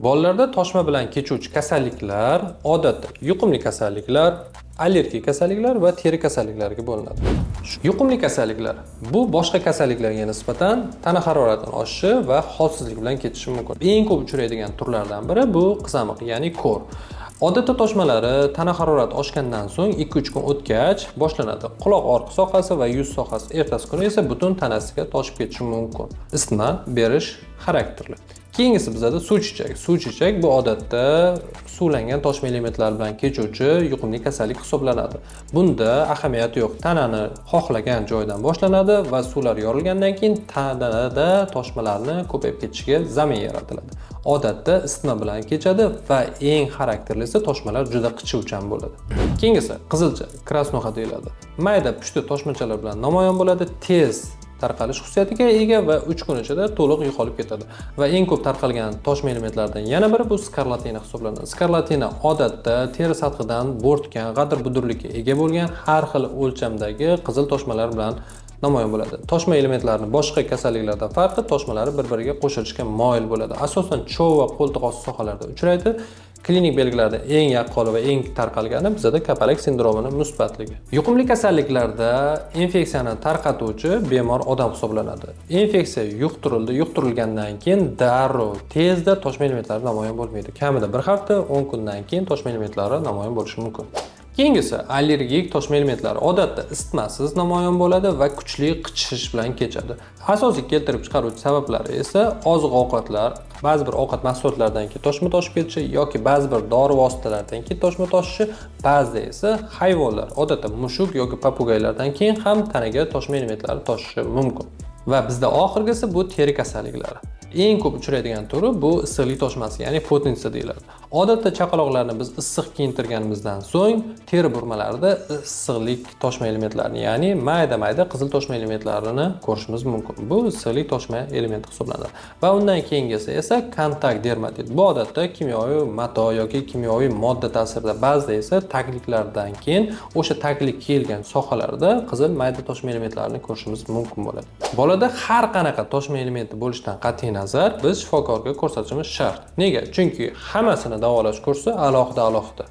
Bolalarda toshma bilan kechuvchi kasalliklar odatda yuqumli kasalliklar, allergik kasalliklar va teri kasalliklariga bo'linadi. Yuqumli kasalliklar bu boshqa kasalliklarga nisbatan tana haroratining oshishi va holsizlik bilan ketishi mumkin. Eng ko'p uchraydigan turlardan biri bu qizamiq, ya'ni ko'r. Odatda toshmalari tana harorati oshgandan so'ng 2-3 kun o'tgach boshlanadi. Quloq orqa sohasi va yuz sohasi ertasi kuni esa butun tanasiga toshib ketishi mumkin. Isitma berish xarakterli. Keyingisi bizada suvchechak. Suvchechak bu odatda suvlangan toshma elementlar bilan kechuvchi yuqumli kasallik hisoblanadi. Bunda ahamiyati yo'q. Tanani xohlagan joydan boshlanadi va suvlar yorilgandan keyin tanada toshmalarni ko'payib ketishiga zamin yaratiladi. Odatda isitma bilan kechadi va eng xarakterlisi toshmalar juda qichuvchan bo'ladi. Keyingisi qizilcha, krasnoxa deyiladi. Mayda pushti toshmachalar bilan namoyon bo'ladi, tez tarqalish xususiyatiga ega va 3 kun ichida to'liq yo'qolib ketadi. Va eng ko'p tarqalgan toshma elementlardan yana biri bu skarlatina hisoblanadi. Skarlatina odatda teri sathidan bo'rtgan, g'adir-budurlikka ega bo'lgan har xil o'lchamdagi qizil toshmalar bilan namoyon bo'ladi. Toshma elementlarning boshqa kasalliklardan farqi toshmalari bir-biriga qo'shilishga moyil bo'ladi. Asosan chov va qo'ltiq osti sohalarida uchraydi. Klinik belgilarda eng yaqqol va eng tarqalgani bizda kapalak sindromining musbatligi. Yuqumli kasalliklarda infeksiyani tarqatuvchi bemor odam hisoblanadi. Infeksiya yuqtirilgandan keyin darrov tezda toshma elementlari namoyon bo'lmaydi. Kamida 1 hafta, 10 kundan keyin toshma elementlari namoyon bo'lishi mumkin. Keyingisi allergik toshma elementlari odatda isitmasiz namoyon bo'ladi va kuchli qichishish bilan kechadi. Asosiy keltirib chiqaruvchi sabablari esa oziq-ovqatlar, ba'zi bir ovqat mahsulotlaridan keyin toshma toshib ketishi yoki ba'zi bir dori vositalaridan keyin toshma toshishi, ba'zida esa hayvonlar, odatda mushuk yoki papugaylardan keyin ham tanaga toshma elementlari toshishi mumkin. Va bizda oxirgisi bu teri kasalliklari. Eng ko'p uchraydigan turi bu issiqlik toshmasi, ya'ni potensiya deyiladi. Odatda chaqaloqlarni biz issiq kiyintirganimizdan so'ng teri burmalarida issiqlik toshma elementlarini, ya'ni mayda-mayda qizil toshma elementlarini ko'rishimiz mumkin. Bu issiqlik toshma elementi hisoblanadi. Va undan keyingisi esa kontakt dermatit. Bu odatda kimyoviy mato yoki kimyoviy modda ta'sirida, ba'zida esa tagliklardan keyin o'sha taglik kiyilgan sohalarda qizil mayda toshma elementlarini ko'rishimiz mumkin bo'ladi. Bolada har qanaqa toshma elementi bo'lishidan qat'iy nazar biz shifokorga ko'rsatishimiz shart. Nega? Chunki hammasini davolash kursi alohida.